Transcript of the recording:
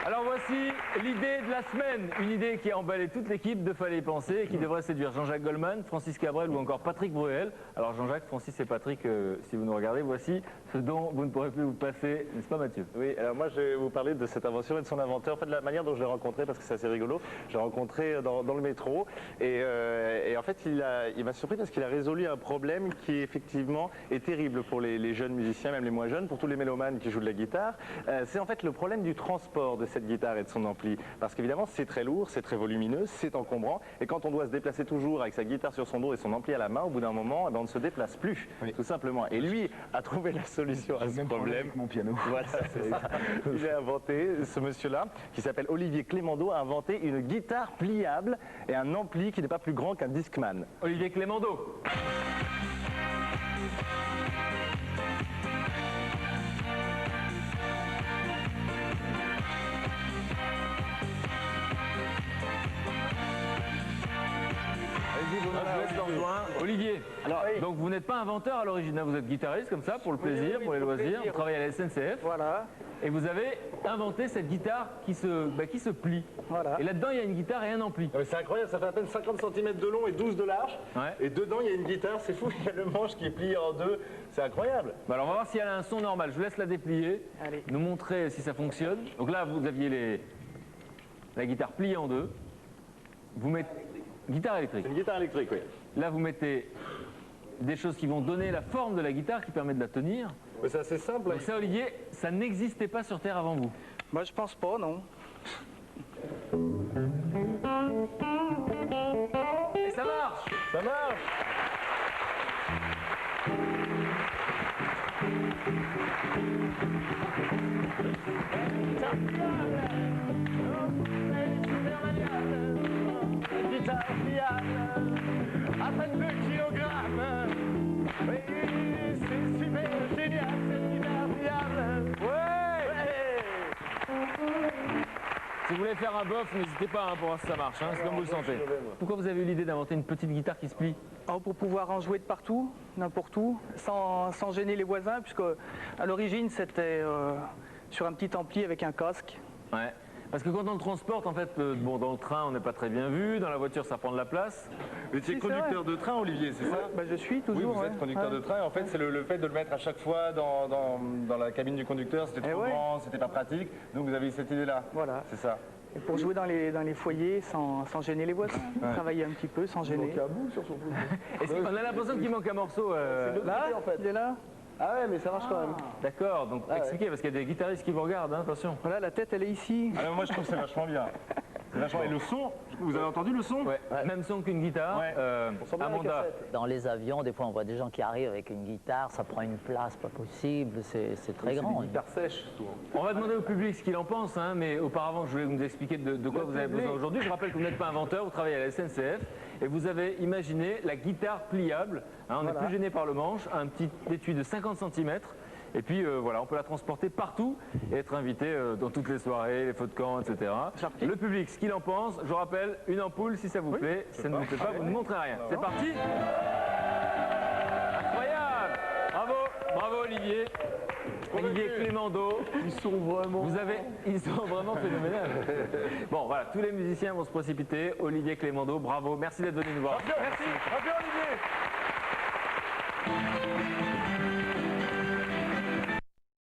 Alors voici l'idée de la semaine, une idée qui a emballé toute l'équipe de Fallait y penser et qui devrait séduire Jean-Jacques Goldman, Francis Cabrel ou encore Patrick Bruel. Alors Jean-Jacques, Francis et Patrick, si vous nous regardez, voici ce dont vous ne pourrez plus vous passer, n'est-ce pas Mathieu? Oui, alors moi je vais vous parler de cette invention et de son inventeur, en fait de la manière dont je l'ai rencontré parce que c'est assez rigolo. Je l'ai rencontré dans le métro et en fait il m'a surpris parce qu'il a résolu un problème qui effectivement est terrible pour les jeunes musiciens, même les moins jeunes, pour tous les mélomanes qui jouent de la guitare. C'est en fait le problème du transport de cette guitare et de son ampli. Parce qu'évidemment c'est très lourd, c'est très volumineux, c'est encombrant et quand on doit se déplacer toujours avec sa guitare sur son dos et son ampli à la main, au bout d'un moment, on ne se déplace plus, tout simplement. Et lui a trouvé la solution à ce problème. Avec mon piano. Voilà, c'est ça. Il a inventé, ce monsieur-là, qui s'appelle Olivier Clémando, a inventé une guitare pliable et un ampli qui n'est pas plus grand qu'un Discman. Olivier Clémando. Olivier, alors, donc vous n'êtes pas inventeur à l'origine, vous êtes guitariste comme ça, pour le plaisir, pour les loisirs, vous travaillez à la SNCF. Voilà. Et vous avez inventé cette guitare qui se plie. Voilà. Et là-dedans, il y a une guitare et un ampli. C'est incroyable, ça fait à peine 50 cm de long et 12 de large. Ouais. Et dedans, il y a une guitare, c'est fou, il y a le manche qui est plié en deux. C'est incroyable. Bah alors on va voir si elle a un son normal. Je vous laisse la déplier, Allez. nous montrer si ça fonctionne. Donc là, vous aviez la guitare pliée en deux. Vous mettez... Guitare électrique. C'est une guitare électrique, oui. Là, vous mettez des choses qui vont donner la forme de la guitare, qui permet de la tenir. Mais c'est assez simple. Donc ça, Olivier, ça n'existait pas sur Terre avant vous. Moi, je pense pas, non. Et ça marche! Ça marche. Guitare pliable à 32 kilogrammes. Oui, c'est super génial cette guitare pliable. Ouais! Si vous voulez faire un bof, n'hésitez pas pour voir si ça marche, c'est comme vous le sentez. Pourquoi vous avez eu l'idée d'inventer une petite guitare qui se plie? Oh, pour pouvoir en jouer de partout, n'importe où, sans gêner les voisins, puisque à l'origine, c'était sur un petit ampli avec un casque. Ouais. Parce que quand on le transporte, en fait, bon, dans le train, on n'est pas très bien vu, dans la voiture, ça prend de la place. Vous étiez conducteur de train, Olivier, c'est ça? Bah, je suis Oui, toujours. vous êtes conducteur de train. Et en fait, c'est le fait de le mettre à chaque fois dans la cabine du conducteur. C'était trop grand, c'était pas pratique. Donc vous avez eu cette idée-là. Voilà. C'est ça. Et pour jouer dans les foyers sans gêner les voisins. Travailler un petit peu sans gêner. On a l'impression qu'il manque un morceau. Là, il est là. Ah ouais, mais ça marche quand même. D'accord, donc expliquez, parce qu'il y a des guitaristes qui vous regardent, attention. Voilà, la tête, elle est ici. Alors moi, je trouve que c'est vachement bien. Et le son, vous avez entendu le son? Ouais. Même son qu'une guitare. Ouais. Amanda. Dans les avions, des fois, on voit des gens qui arrivent avec une guitare, ça prend une place pas possible, c'est très grand. C'est hyper sèche, souvent. On va demander au public ce qu'il en pense, mais auparavant, je voulais vous expliquer de quoi vous avez besoin aujourd'hui. Je rappelle que vous n'êtes pas inventeur, vous travaillez à la SNCF et vous avez imaginé la guitare pliable. On n'est plus gêné par le manche, un petit étui de 50 cm. Et puis voilà, on peut la transporter partout et être invité dans toutes les soirées, les feux de camp, etc. Le public, ce qu'il en pense, je rappelle, une ampoule si ça vous plaît. Si ça ne vous plaît pas, vous ne montrez rien. C'est parti. Incroyable. Bravo, bravo Olivier. Olivier Clémando. Ils sont vraiment phénoménales. Bon voilà, tous les musiciens vont se précipiter. Olivier Clémando, bravo. Merci d'être venu nous voir. Merci. Bravo Olivier.